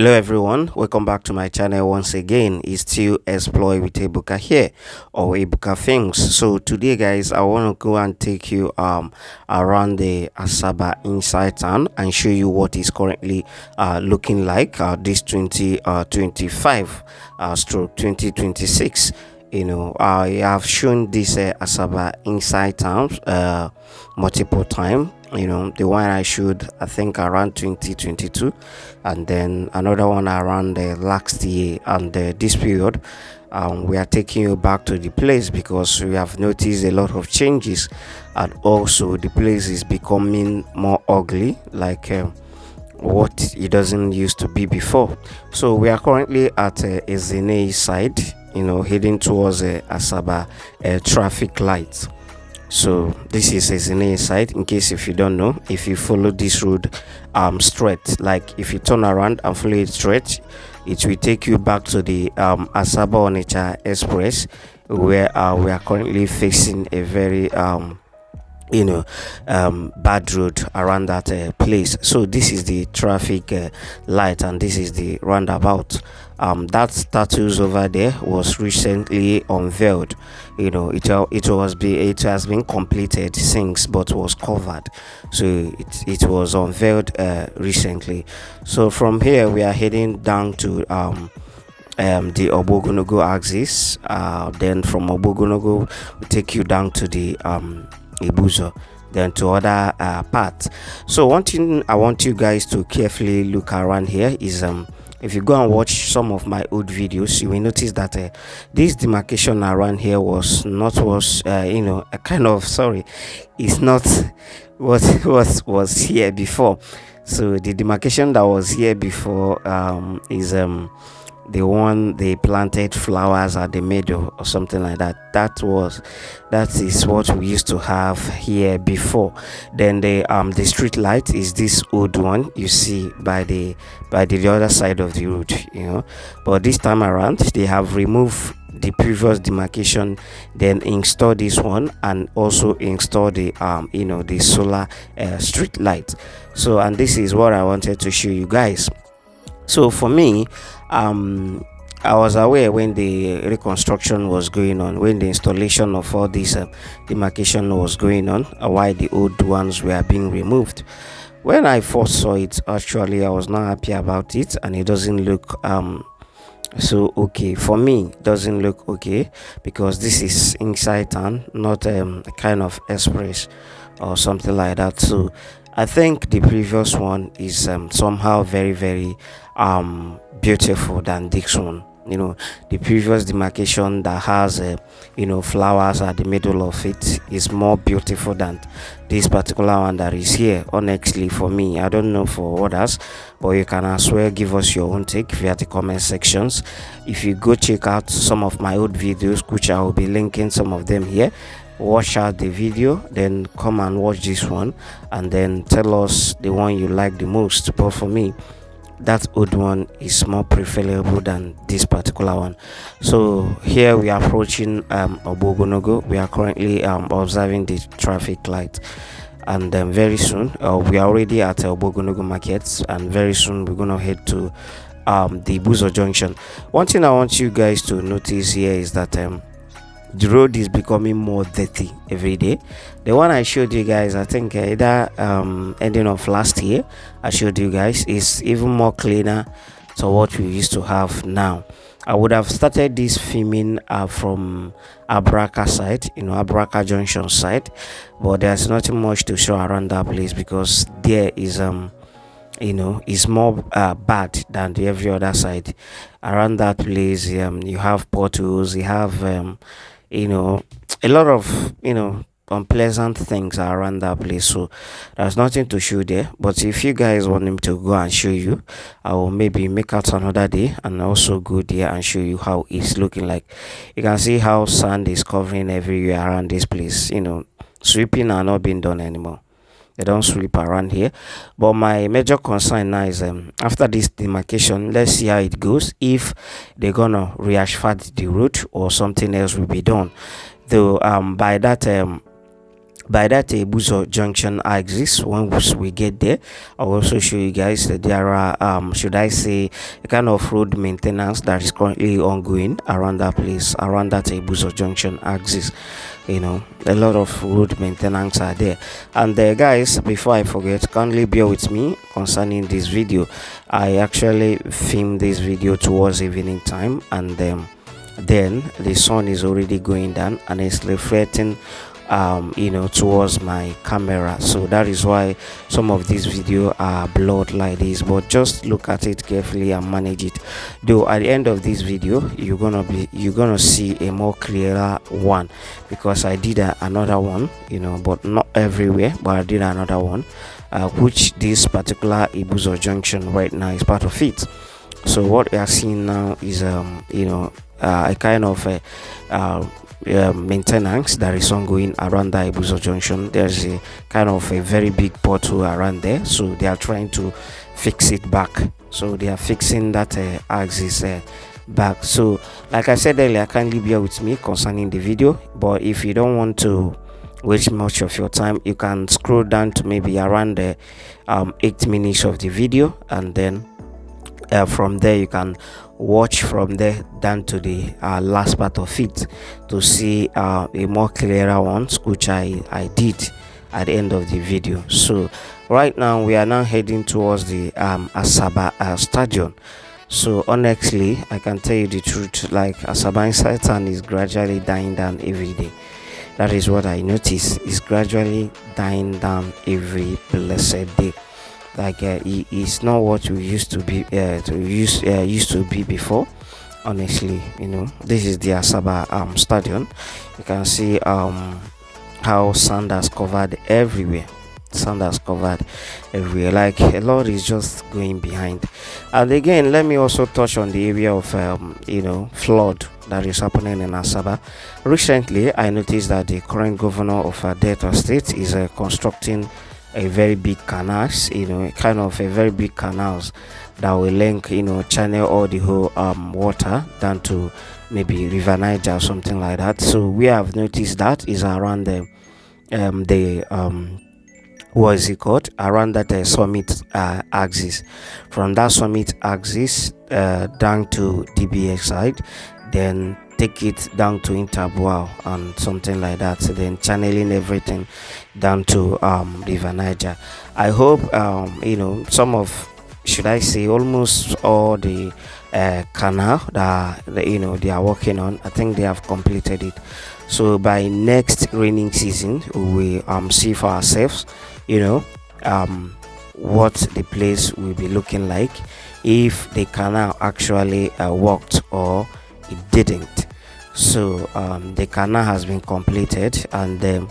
Hello everyone, welcome back to my channel once again. It's still Explore with Ebuka here, or Ebuka Things. So today guys, I want to go and take you around the Asaba inside town and show you what is currently looking like this 2025 stroke 2026. I have shown this Asaba inside town multiple times. The one I showed, I think, around 2022, and then another one around the last year. And this period, we are taking you back to the place because we have noticed a lot of changes, and also the place is becoming more ugly, like what it doesn't used to be before. So we are currently at Ezine side, heading towards Asaba traffic lights. So this is Ezine side. In case if you don't know, if you follow this road straight, like if you turn around and follow it straight, it will take you back to the Asaba Onitsha Express, where we are currently facing a very bad road around that place. So this is the traffic light, and this is the roundabout. That status over there was recently unveiled. It has been completed since, but was covered, so it was unveiled recently. So from here we are heading down to the Obogonogo axis. Then from Obogonogo we take you down to the Ibuza, then to other parts. So one thing I want you guys to carefully look around here is if you go and watch some of my old videos, you will notice that this demarcation around here was a kind of, sorry, it's not what was here before. So the demarcation that was here before is the one they planted flowers at the middle or something like that. That is what we used to have here before. Then the street light is this old one you see by the other side of the road, but this time around they have removed the previous demarcation, then install this one, and also install the the solar street light. So, and this is what I wanted to show you guys. So for me, I was aware when the reconstruction was going on, when the installation of all this demarcation was going on, why the old ones were being removed. When I first saw it, actually I was not happy about it, and it doesn't look so okay for me. It doesn't look okay because this is inside town, not a kind of express or something like that. So I think the previous one is somehow very, very beautiful than this one. The previous demarcation that has flowers at the middle of it is more beautiful than this particular one that is here. Honestly, for me, I don't know for others, but you can as well give us your own take via the comment sections. If you go check out some of my old videos, which I will be linking some of them here, watch out the video, then come and watch this one, and then tell us the one you like the most. But for me, that old one is more preferable than this particular one. So here we are approaching Obogonogo. We are currently observing the traffic light, and very soon we are already at Obogonogo markets, and very soon we're gonna head to the Ibuza Junction. One thing I want you guys to notice here is that the road is becoming more dirty every day. The one I showed you guys, I think either ending of last year, I showed you guys, is even more cleaner to what we used to have now. I would have started this filming from Abraka side, Abraka Junction side, but there's nothing much to show around that place because there is is more bad than the every other side. Around that place, you have potholes, you have a lot of unpleasant things are around that place. So there's nothing to show there, but if you guys want him to go and show you, I will maybe make out another day and also go there and show you how it's looking like. You can see how sand is covering everywhere around this place. Sweeping are not being done anymore. They don't sweep around here. But my major concern now is after this demarcation, let's see how it goes, if they're gonna re-asphalt the road or something else will be done. Though by that by that Ibuza Junction axis. Once we get there, I'll also show you guys that there are should I say a kind of road maintenance that is currently ongoing around that place, around that Ibuza Junction axis. You know, a lot of road maintenance are there. And guys, before I forget, kindly bear with me concerning this video. I actually filmed this video towards evening time, and then the sun is already going down and it's reflecting towards my camera, so that is why some of these video are blurred like this, but just look at it carefully and manage it. Though at the end of this video you're gonna see a more clearer one, because I did another one, but not everywhere, but I did another one, which this particular Ibuza Junction right now is part of it. So what we are seeing now is a kind of maintenance that is ongoing around the Ibuza Junction. There's a kind of a very big pothole around there, so they are trying to fix it back. So they are fixing that axis back. So like I said earlier, kindly bear with me concerning the video, but if you don't want to waste much of your time, you can scroll down to maybe around the 8 minutes of the video, and then from there you can watch from there down to the last part of it to see a more clearer ones, which I did at the end of the video. So right now we are now heading towards the Asaba stadium. So honestly, I can tell you the truth, like Asaba inside town is gradually dying down every day. That is what I notice, is gradually dying down every blessed day. Like it's not what we used to be used to be before. Honestly, this is the Asaba stadium. You can see how sand has covered everywhere. Like a lot is just going behind. And again, let me also touch on the area of flood that is happening in Asaba. Recently I noticed that the current governor of Delta State is constructing a very big canals, kind of a very big canals that will link, channel all the whole water down to maybe River Niger or something like that. So we have noticed that is around the what is it called, around that summit axis. From that summit axis down to DBX side, then take it down to Interboa and something like that, then channeling everything down to River Niger. I hope some of, should I say, almost all the canal that they are working on, I think they have completed it. So by next raining season we will see for ourselves what the place will be looking like, if the canal actually worked or it didn't. So the canal has been completed, and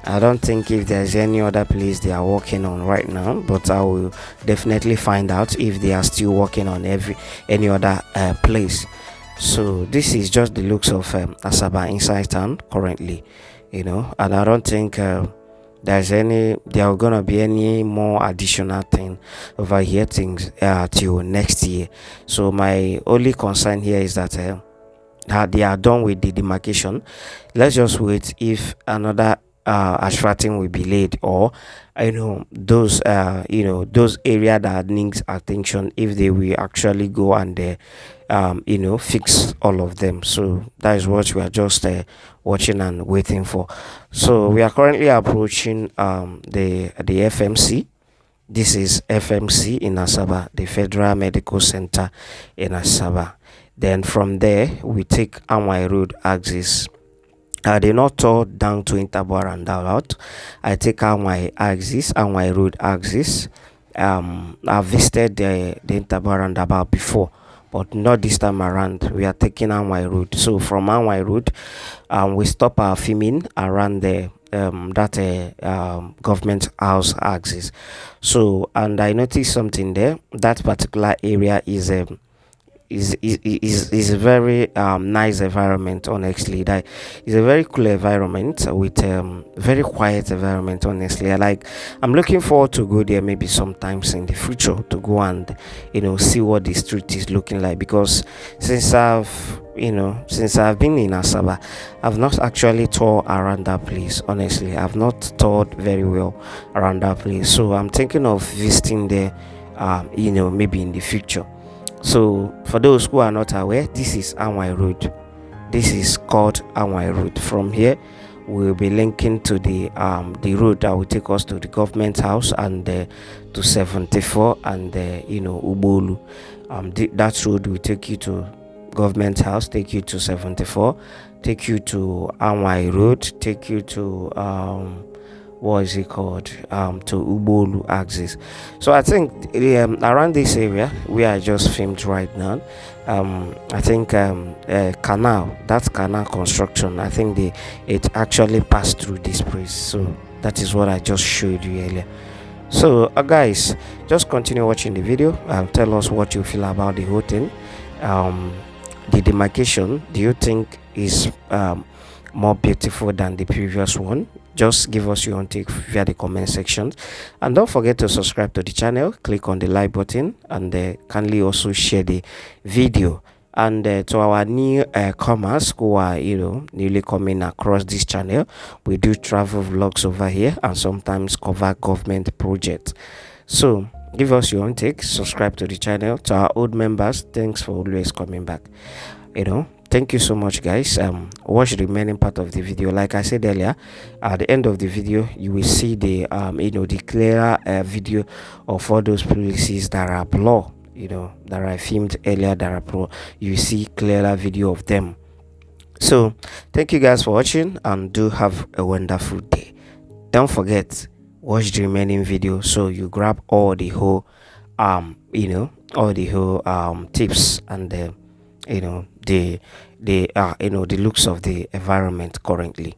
I don't think if there's any other place they are working on right now, but I will definitely find out if they are still working on any other place. So this is just the looks of Asaba inside town currently, and I don't think there are gonna be any more additional thing over here things till next year. So my only concern here is that they are done with the demarcation. Let's just wait if another asphalting will be laid, or those those area that needs attention, if they will actually go and fix all of them. So that is what we are just watching and waiting for. So we are currently approaching the FMC. This is FMC in Asaba, the Federal Medical Center in Asaba. Then from there we take Awai Road axis. I did not tour down to Interboa Roundabout. I take Awai Road axis. I've visited the Interboa Roundabout before, but not this time around. We are taking Awai Road. So from Awai Road, we stop our filming around the government house axis. So, and I noticed something there. That particular area is is a very nice environment. Honestly, that is a very cool environment with very quiet environment. Honestly, I'm looking forward to go there maybe sometimes in the future to go and see what the street is looking like, because since I've been in Asaba, I've not actually toured around that place. Honestly, I've not toured very well around that place, so I'm thinking of visiting there maybe in the future. So for those who are not aware, this is Awai Road. This is called Awai Road. From here, we'll be linking to the road that will take us to the government house and to 74 and Ugbolu. That road will take you to government house, take you to 74, take you to Awai Road, take you to what is it called, to Ugbolu axis. So I think around this area where I just filmed right now, I think canal, that canal construction, I think it actually passed through this place. So that is what I just showed you earlier. So guys, just continue watching the video and tell us what you feel about the whole thing. The demarcation, do you think is more beautiful than the previous one? Just give us your own take via the comment section, and don't forget to subscribe to the channel, click on the like button, and kindly also share the video. And to our new comers who are newly coming across this channel, we do travel vlogs over here and sometimes cover government projects. So give us your own take, subscribe to the channel. To our old members, thanks for always coming back. Thank you so much, guys. Watch the remaining part of the video. Like I said earlier, at the end of the video you will see the the clearer video of all those places that are blur, that I filmed earlier, that are blur. You see clearer video of them. So thank you guys for watching, and do have a wonderful day. Don't forget, watch the remaining video so you grab all the whole tips and the looks of the environment currently.